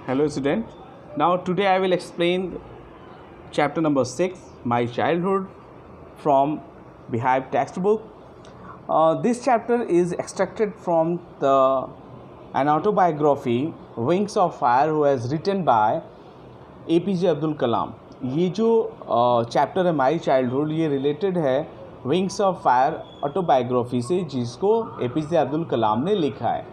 Hello student. Now today I will explain chapter number 6, My Childhood, from Beehive textbook. This chapter is extracted from an autobiography, Wings of Fire, who is written by APJ Abdul कलाम. ये जो chapter है my childhood, ये related है wings of fire autobiography से, जिसको APJ Abdul कलाम ने लिखा है.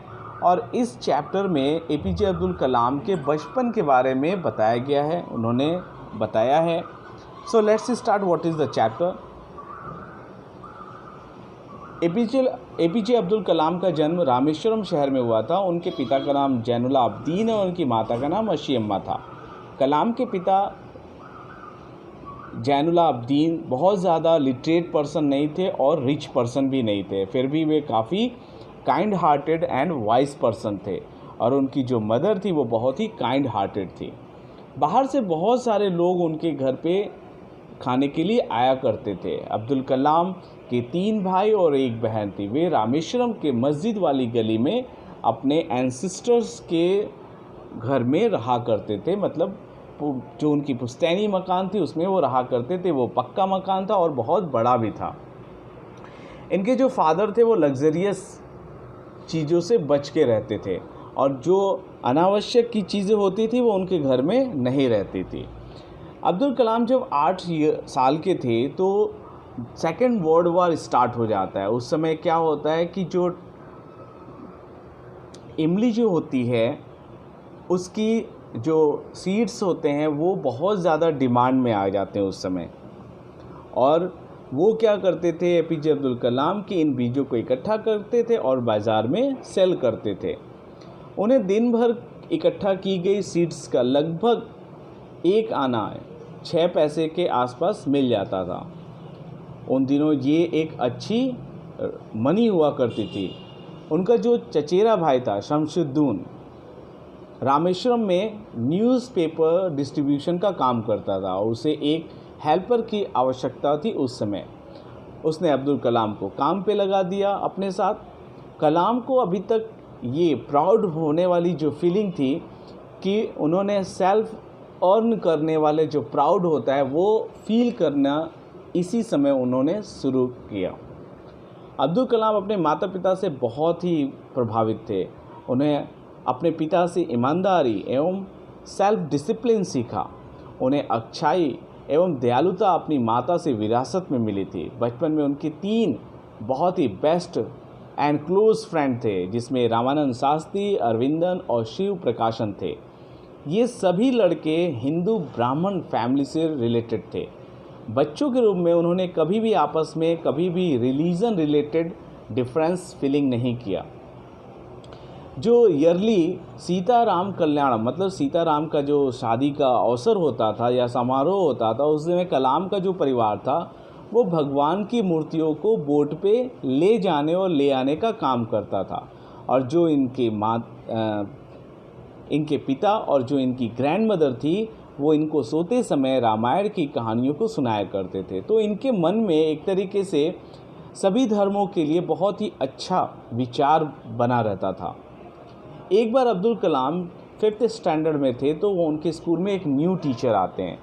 और इस चैप्टर में APJ अब्दुल कलाम के बचपन के बारे में बताया गया है, उन्होंने बताया है. So let's start. What is the chapter. APJ Abdul Kalam का जन्म रामेश्वरम शहर में हुआ था. उनके पिता का नाम जैनुल आबदीन और उनकी माता का नाम अशी अम्मा था. कलाम के पिता जैनुल आबदीन बहुत ज़्यादा लिटरेट पर्सन नहीं थे और रिच पर्सन भी नहीं थे, फिर भी वे काफ़ी kind hearted and wise person थे. और उनकी जो मदर थी वो बहुत ही काइंड हार्टेड थी. बाहर से बहुत सारे लोग उनके घर पे खाने के लिए आया करते थे. अब्दुल कलाम के 3 भाई और 1 बहन थी. वे रामेश्वरम के मस्जिद वाली गली में अपने एंसेस्टर्स के घर में रहा करते थे. मतलब जो उनकी पुश्तैनी मकान थी उसमें वो रहा करते थे. वो पक्का मकान था और बहुत बड़ा भी था. इनके जो फादर थे वो लग्जरियस चीज़ों से बच के रहते थे और जो अनावश्यक की चीज़ें होती थी वो उनके घर में नहीं रहती थी. अब्दुल कलाम जब 8 साल के थे तो सेकेंड वर्ल्ड वॉर स्टार्ट हो जाता है. उस समय क्या होता है कि जो इमली जो होती है उसकी जो सीड्स होते हैं वो बहुत ज़्यादा डिमांड में आ जाते हैं उस समय. और वो क्या करते थे APJ अब्दुल कलाम कि इन बीजों को इकट्ठा करते थे और बाज़ार में सेल करते थे. उन्हें दिन भर इकट्ठा की गई सीड्स का लगभग 1 आना 6 पैसे के आसपास मिल जाता था. उन दिनों ये एक अच्छी मनी हुआ करती थी. उनका जो चचेरा भाई था शमशुद्दीन, रामेश्वरम में न्यूज़पेपर डिस्ट्रीब्यूशन का काम करता था और उसे एक हेल्पर की आवश्यकता थी उस समय. उसने अब्दुल कलाम को काम पे लगा दिया अपने साथ. कलाम को अभी तक ये प्राउड होने वाली जो फीलिंग थी कि उन्होंने सेल्फ अर्न करने वाले जो प्राउड होता है वो फील करना इसी समय उन्होंने शुरू किया. अब्दुल कलाम अपने माता पिता से बहुत ही प्रभावित थे. उन्हें अपने पिता से ईमानदारी एवं सेल्फ डिसिप्लिन सीखा. उन्हें अच्छाई एवं दयालुता अपनी माता से विरासत में मिली थी. बचपन में उनके 3 बहुत ही बेस्ट एंड क्लोज फ्रेंड थे, जिसमें रामानंद शास्त्री, अरविंदन और शिव प्रकाशन थे. ये सभी लड़के हिंदू ब्राह्मण फैमिली से रिलेटेड थे. बच्चों के रूप में उन्होंने कभी भी आपस में कभी भी रिलीजन रिलेटेड डिफरेंस फीलिंग नहीं किया. जो ईयरली सीताराम कल्याण, मतलब सीताराम का जो शादी का अवसर होता था या समारोह होता था, उसमें कलाम का जो परिवार था वो भगवान की मूर्तियों को बोट पे ले जाने और ले आने का काम करता था. और जो इनके पिता और जो इनकी ग्रैंड मदर थी वो इनको सोते समय रामायण की कहानियों को सुनाया करते थे. तो इनके मन में एक तरीके से सभी धर्मों के लिए बहुत ही अच्छा विचार बना रहता था. एक बार अब्दुल कलाम 5th स्टैंडर्ड में थे तो वो उनके स्कूल में एक न्यू टीचर आते हैं.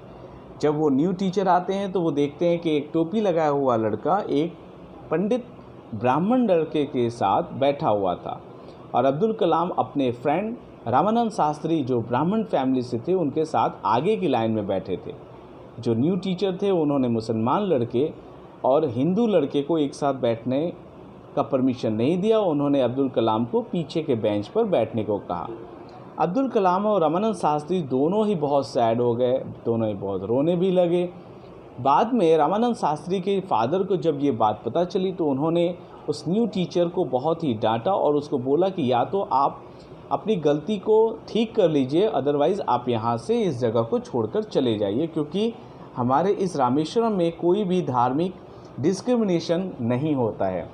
जब वो न्यू टीचर आते हैं तो वो देखते हैं कि एक टोपी लगाया हुआ लड़का एक पंडित ब्राह्मण लड़के के साथ बैठा हुआ था. और अब्दुल कलाम अपने फ्रेंड रामानंद शास्त्री जो ब्राह्मण फैमिली से थे उनके साथ आगे की लाइन में बैठे थे. जो न्यू टीचर थे उन्होंने मुसलमान लड़के और हिंदू लड़के को एक साथ बैठने का परमिशन नहीं दिया. उन्होंने अब्दुल कलाम को पीछे के बेंच पर बैठने को कहा. अब्दुल कलाम और रामानंद शास्त्री दोनों ही बहुत सैड हो गए, दोनों ही बहुत रोने भी लगे. बाद में रामानंद शास्त्री के फादर को जब ये बात पता चली तो उन्होंने उस न्यू टीचर को बहुत ही डांटा और उसको बोला कि या तो आप अपनी गलती को ठीक कर लीजिए, अदरवाइज़ आप यहाँ से इस जगह को छोड़कर चले जाइए, क्योंकि हमारे इस रामेश्वरम में कोई भी धार्मिक डिस्क्रिमिनेशन नहीं होता है.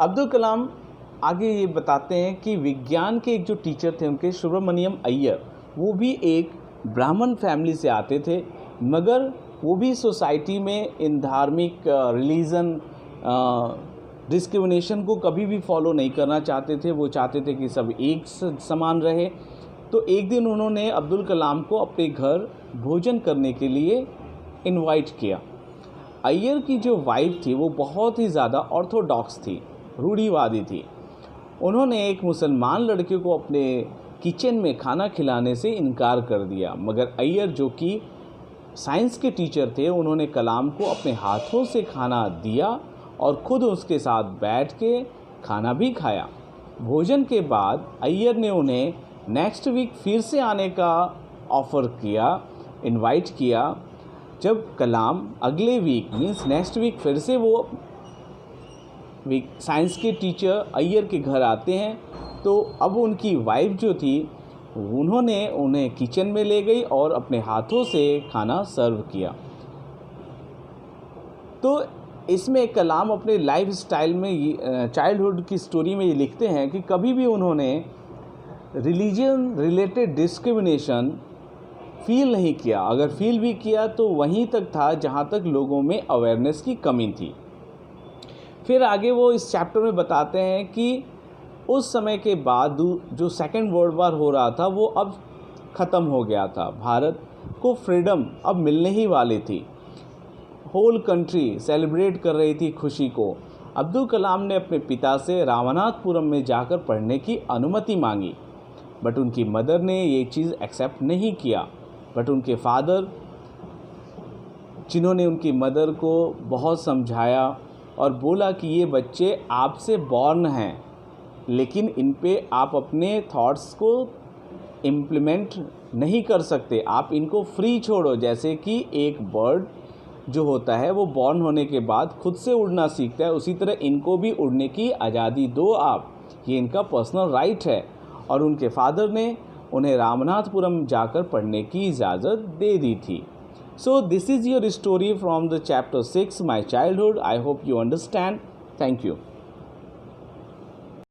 अब्दुल कलाम आगे ये बताते हैं कि विज्ञान के एक जो टीचर थे उनके सुब्रमण्यम अय्यर, वो भी एक ब्राह्मण फैमिली से आते थे, मगर वो भी सोसाइटी में इन धार्मिक रिलीजन डिस्क्रिमिनेशन को कभी भी फॉलो नहीं करना चाहते थे। वो चाहते थे कि सब एक समान रहे। तो एक दिन उन्होंने अब्दुल कलाम को अपने घर भोजन करने के लिए इनवाइट किया। अय्यर की जो वाइफ थी वो बहुत ही ज़्यादा ऑर्थोडॉक्स थी, रूढ़िवादी थी। उन्होंने एक मुसलमान लड़के को अपने किचन में खाना खिलाने से इनकार कर दिया, मगर अय्यर जो कि साइंस के टीचर थे, उन्होंने कलाम को अपने हाथों से खाना दिया और ख़ुद उसके साथ बैठ के खाना भी खाया। भोजन के बाद अय्यर ने उन्हें नेक्स्ट वीक फिर से आने का ऑफ़र किया, इनवाइट किया। जब कलाम अगले वीक मीन्स नेक्स्ट वीक फिर से वो साइंस के टीचर अय्यर के घर आते हैं, तो अब उनकी वाइफ जो थी उन्होंने उन्हें किचन में ले गई और अपने हाथों से खाना सर्व किया। तो इसमें कलाम अपने लाइफ स्टाइल में चाइल्डहुड की स्टोरी में ये लिखते हैं कि कभी भी उन्होंने रिलीजन रिलेटेड डिस्क्रिमिनेशन फील नहीं किया। अगर फील भी किया तो वहीं तक था जहाँ तक लोगों में अवेयरनेस की कमी थी। फिर आगे वो इस चैप्टर में बताते हैं कि उस समय के बाद जो सेकेंड वर्ल्ड वार हो रहा था वो अब ख़त्म हो गया था। भारत को फ्रीडम अब मिलने ही वाली थी। होल कंट्री सेलिब्रेट कर रही थी खुशी को। अब्दुल कलाम ने अपने पिता से रामनाथपुरम में जाकर पढ़ने की अनुमति मांगी, बट उनकी मदर ने ये चीज़ एक्सेप्ट नहीं किया। बट उनके फादर, जिन्होंने उनकी मदर को बहुत समझाया और बोला कि ये बच्चे आपसे बॉर्न हैं, लेकिन इन पे आप अपने थॉट्स को इम्प्लीमेंट नहीं कर सकते, आप इनको फ्री छोड़ो। जैसे कि एक बर्ड जो होता है वो बॉर्न होने के बाद खुद से उड़ना सीखता है, उसी तरह इनको भी उड़ने की आज़ादी दो आप, ये इनका पर्सनल राइट है। और उनके फादर ने उन्हें रामनाथपुरम जाकर पढ़ने की इजाज़त दे दी थी। So this is your story from the chapter 6 my childhood. I hope you understand. Thank you.